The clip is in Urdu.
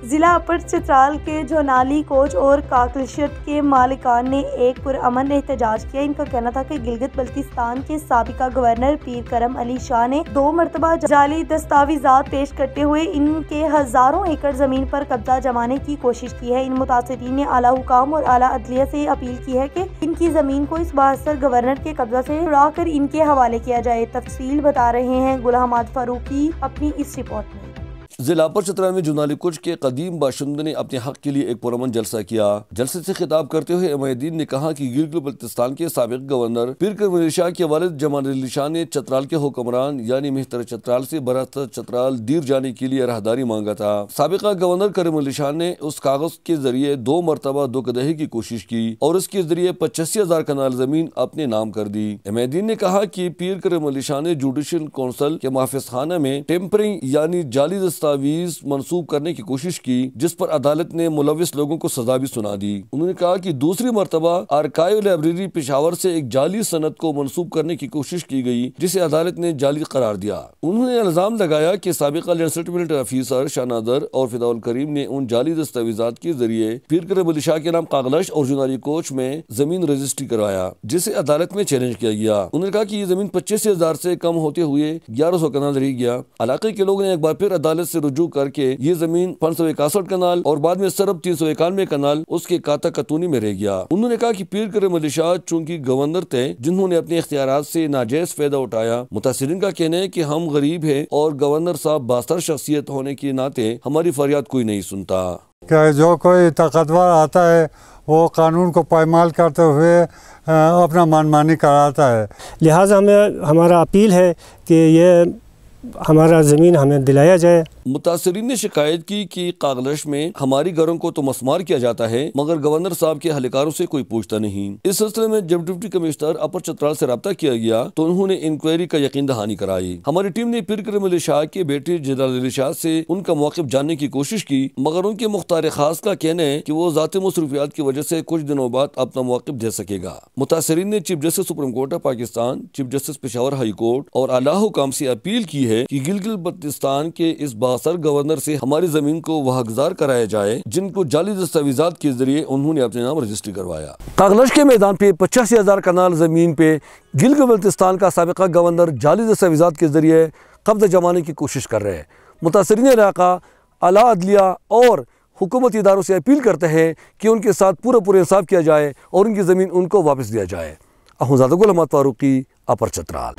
ضلع اپر چترال کے جونالی کوچ اور کاکلشٹ کے مالکان نے ایک پرامن احتجاج کیا۔ ان کا کہنا تھا کہ گلگت بلتستان کے سابقہ گورنر پیر کرم علی شاہ نے 2 مرتبہ جعلی دستاویزات پیش کرتے ہوئے ان کے ہزاروں ایکڑ زمین پر قبضہ جمانے کی کوشش کی ہے۔ ان متاثرین نے اعلیٰ حکام اور اعلیٰ عدلیہ سے اپیل کی ہے کہ ان کی زمین کو اس بااثر گورنر کے قبضہ سے چھڑا کر ان کے حوالے کیا جائے۔ تفصیل بتا رہے ہیں گل حماد فاروقی اپنی اس رپورٹ میں۔ ضلع اپر چترال میں جونالی کوچ کے قدیم باشندوں نے اپنے حق کے لیے ایک پرامن جلسہ کیا۔ جلسے سے خطاب کرتے ہوئے احمد الدین نے کہا کہ گلگت بلتستان کے سابق گورنر پیر کرم علی شاہ کے والد جمال علی شاہ نے چترال کے حکمران یعنی مہتر چترال سے برتر چترال دیر جانے کے لیے راہداری مانگا تھا۔ سابقہ گورنر کرم علی شاہ نے اس کاغذ کے ذریعے 2 مرتبہ دھوکہ کی کوشش کی اور اس کے ذریعے 85,000 کنال زمین اپنے نام کر دی۔ احمد الدین نے کہا کہ پیر کرم علی شاہ نے جوڈیشل کونسل کے محافظ خانہ میں ٹیمپرنگ یعنی جعلی دستاویز منسوب کرنے کی کوشش کی، جس پر عدالت نے ملوث لوگوں کو سزا بھی سنا دی۔ انہوں نے کہا کہ دوسری مرتبہ آرکائیو لائبریری پشاور سے ایک جعلی سند کو منسوب کرنے کی کوشش کی گئی، جسے عدالت نے جعلی قرار دیا۔ انہوں نے الزام لگایا کہ سابقہ لینڈ سیٹلمنٹ آفیسر شاہ نادر اور فدا الکریم نے ان جعلی دستاویزات کے ذریعے پیر کرم علی شاہ کے نام کاغلش اور جونالی کوچ میں زمین رجسٹری کروایا، جسے عدالت میں چیلنج کیا گیا۔ انہوں نے کہا کہ یہ زمین 25,000 سے کم ہوتے ہوئے 1100 کنال رہ گیا۔ علاقے کے لوگوں نے ایک بار پھر عدالت سے رجوع کر کے یہ زمین 561 کنال اور بعد میں صرف 391 کنال اس کے کاتا کتونی میں رہ گیا۔ انہوں نے کہا کہ پیر کرم علی شاہ چونکہ گورنر تھے جنہوں نے اپنے اختیارات سے ناجائز فائدہ اٹھایا۔ متاثرین کا کہنا ہے کہ ہم غریب ہیں اور گورنر صاحب بااثر شخصیت ہونے کے ناطے ہماری فریاد کوئی نہیں سنتا۔ کہ جو کوئی طاقتور آتا ہے وہ قانون کو پائمال کرتے ہوئے اپنا منمانی کراتا ہے، لہٰذا ہمارا اپیل ہے کہ یہ ہمارا زمین ہمیں دلایا جائے۔ متاثرین نے شکایت کی کہ کاغلش میں ہماری گھروں کو تو مسمار کیا جاتا ہے مگر گورنر صاحب کے اہلکاروں سے کوئی پوچھتا نہیں۔ اس سلسلے میں جب ڈپٹی کمشنر اپر چترال سے رابطہ کیا گیا تو انہوں نے انکوائری کا یقین دہانی کرائی۔ ہماری ٹیم نے پیر کرم علی شاہ کے بیٹے جلال علی شاہ سے ان کا موقف جاننے کی کوشش کی مگر ان کے مختار خاص کا کہنا ہے کہ وہ ذاتی مصروفیات کی وجہ سے کچھ دنوں بعد اپنا موقف دے سکے گا۔ متاثرین نے chief justice supreme court of Pakistan, chief justice Peshawar high court اور اعلیٰ حکام سے اپیل کی ہے کہ گلگت بلتستان کے اس بااثر گورنر سے ہماری زمین کو وہ حقدار کرایا جائے جن کو جعلی دستاویزات کے ذریعے انہوں نے اپنے نام رجسٹری کروایا۔ کاغلش کے میدان پہ 85,000 کنال زمین پہ گلگت بلتستان کا سابقہ گورنر جعلی دستاویزات کے ذریعے قبضہ جمانے کی کوشش کر رہے ہیں۔ متاثرین علاقہ اعلیٰ عدلیہ اور حکومتی اداروں سے اپیل کرتے ہیں کہ ان کے ساتھ پورا انصاف کیا جائے اور ان کی زمین ان کو واپس دیا جائے۔ احمد گل حماد فاروقی، اپر چترال۔